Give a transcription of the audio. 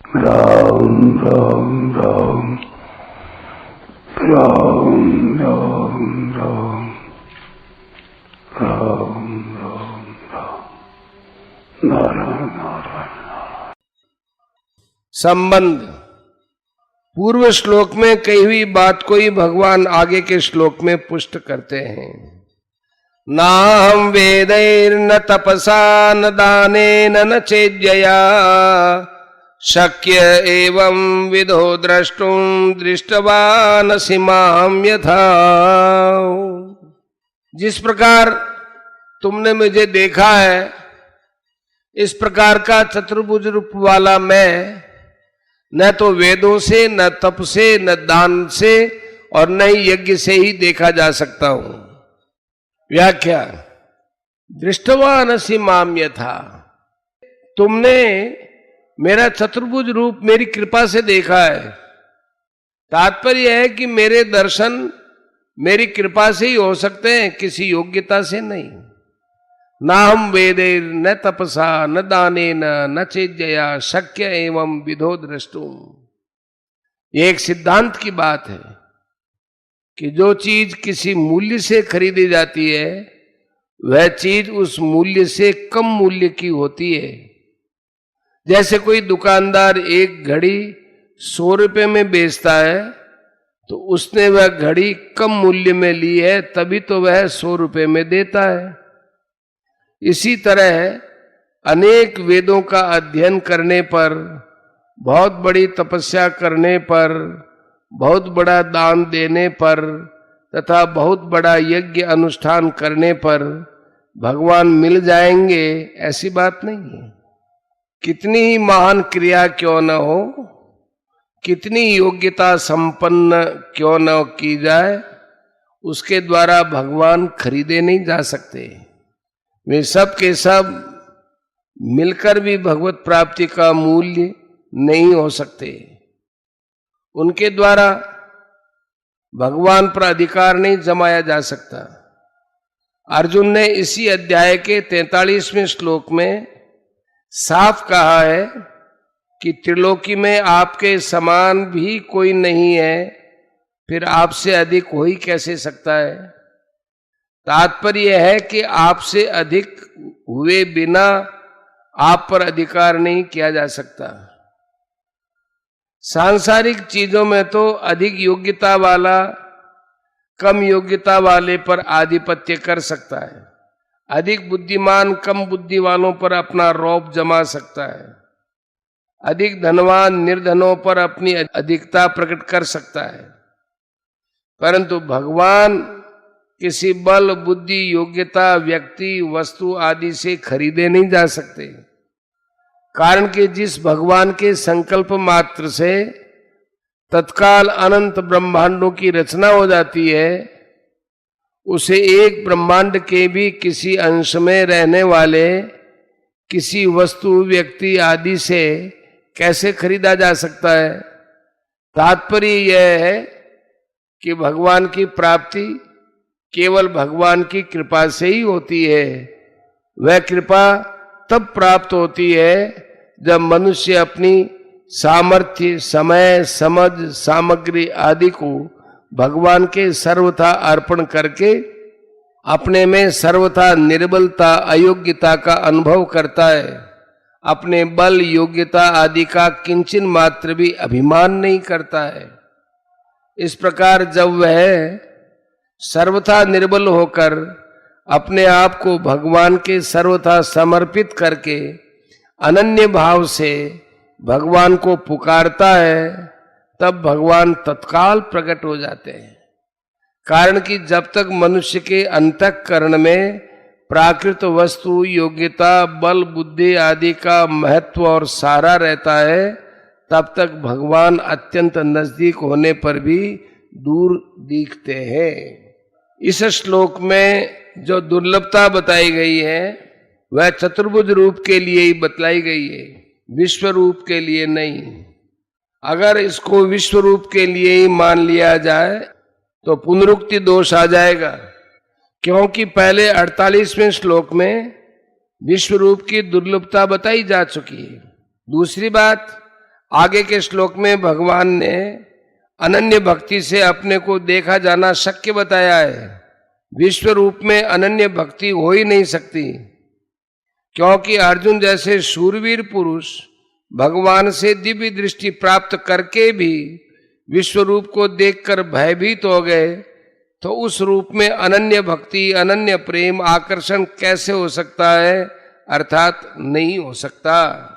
राम राम राम राम राम राम राम राम राम नारायण नारायण। संबंध। पूर्व श्लोक में कही हुई बात को ही भगवान आगे के श्लोक में पुष्ट करते हैं। नाहं वेदैर्न तपसा न दानेन न चेज्जया शक्य एवं विदो द्रष्टुम दृष्टवानसि मां यथा। जिस प्रकार तुमने मुझे देखा है, इस प्रकार का चतुर्भुज रूप वाला मैं न तो वेदों से, न तप से, न दान से और न ही यज्ञ से ही देखा जा सकता हूं। व्याख्या। दृष्टवानसि मां यथा, तुमने मेरा चतुर्भुज रूप मेरी कृपा से देखा है। तात्पर्य है कि मेरे दर्शन मेरी कृपा से ही हो सकते हैं, किसी योग्यता से नहीं। ना हम वेदैर न तपसा न दानेन न चेज्जया शक्य एवं विदो द्रष्टुम। ये एक सिद्धांत की बात है कि जो चीज किसी मूल्य से खरीदी जाती है, वह चीज उस मूल्य से कम मूल्य की होती है। जैसे कोई दुकानदार एक घड़ी 100 रुपए में बेचता है, तो उसने वह घड़ी कम मूल्य में ली है, तभी तो वह 100 रुपए में देता है। इसी तरह अनेक वेदों का अध्ययन करने पर, बहुत बड़ी तपस्या करने पर, बहुत बड़ा दान देने पर तथा बहुत बड़ा यज्ञ अनुष्ठान करने पर भगवान मिल जाएंगे, ऐसी बात नहीं है। कितनी ही महान क्रिया क्यों न हो, कितनी योग्यता संपन्न क्यों न की जाए, उसके द्वारा भगवान खरीदे नहीं जा सकते। वे सब के सब मिलकर भी भगवत प्राप्ति का मूल्य नहीं हो सकते। उनके द्वारा भगवान पर अधिकार नहीं जमाया जा सकता। अर्जुन ने इसी अध्याय के 43वें श्लोक में साफ कहा है कि त्रिलोकी में आपके समान भी कोई नहीं है, फिर आपसे अधिक हो ही कैसे सकता है। तात्पर्य है कि आपसे अधिक हुए बिना आप पर अधिकार नहीं किया जा सकता। सांसारिक चीजों में तो अधिक योग्यता वाला कम योग्यता वाले पर आधिपत्य कर सकता है। अधिक बुद्धिमान कम बुद्धि वालों पर अपना रौब जमा सकता है। अधिक धनवान निर्धनों पर अपनी अधिकता प्रकट कर सकता है। परंतु भगवान किसी बल, बुद्धि, योग्यता, व्यक्ति, वस्तु आदि से खरीदे नहीं जा सकते। कारण कि जिस भगवान के संकल्प मात्र से तत्काल अनंत ब्रह्मांडों की रचना हो जाती है, उसे एक ब्रह्मांड के भी किसी अंश में रहने वाले किसी वस्तु, व्यक्ति आदि से कैसे खरीदा जा सकता है। तात्पर्य यह है कि भगवान की प्राप्ति केवल भगवान की कृपा से ही होती है। वह कृपा तब प्राप्त होती है जब मनुष्य अपनी सामर्थ्य, समय, समझ, सामग्री आदि को भगवान के सर्वथा अर्पण करके अपने में सर्वथा निर्बलता, अयोग्यता का अनुभव करता है। अपने बल, योग्यता आदि का किंचन मात्र भी अभिमान नहीं करता है। इस प्रकार जब वह सर्वथा निर्बल होकर अपने आप को भगवान के सर्वथा समर्पित करके अनन्य भाव से भगवान को पुकारता है, तब भगवान तत्काल प्रकट हो जाते हैं। कारण कि जब तक मनुष्य के अंतःकरण में प्राकृत वस्तु, योग्यता, बल, बुद्धि आदि का महत्व और सारा रहता है, तब तक भगवान अत्यंत नजदीक होने पर भी दूर दिखते हैं। इस श्लोक में जो दुर्लभता बताई गई है, वह चतुर्भुज रूप के लिए ही बतलाई गई है, विश्व रूप के लिए नहीं। अगर इसको विश्व रूप के लिए ही मान लिया जाए तो पुनरुक्ति दोष आ जाएगा, क्योंकि पहले 48वें श्लोक में विश्व रूप की दुर्लभता बताई जा चुकी है। दूसरी बात, आगे के श्लोक में भगवान ने अनन्य भक्ति से अपने को देखा जाना शक्य बताया है। विश्व रूप में अनन्य भक्ति हो ही नहीं सकती, क्योंकि अर्जुन जैसे शूरवीर पुरुष भगवान से दिव्य दृष्टि प्राप्त करके भी विश्व रूप को देखकर भयभीत हो गए, तो उस रूप में अनन्य भक्ति, अनन्य प्रेम, आकर्षण कैसे हो सकता है? अर्थात नहीं हो सकता।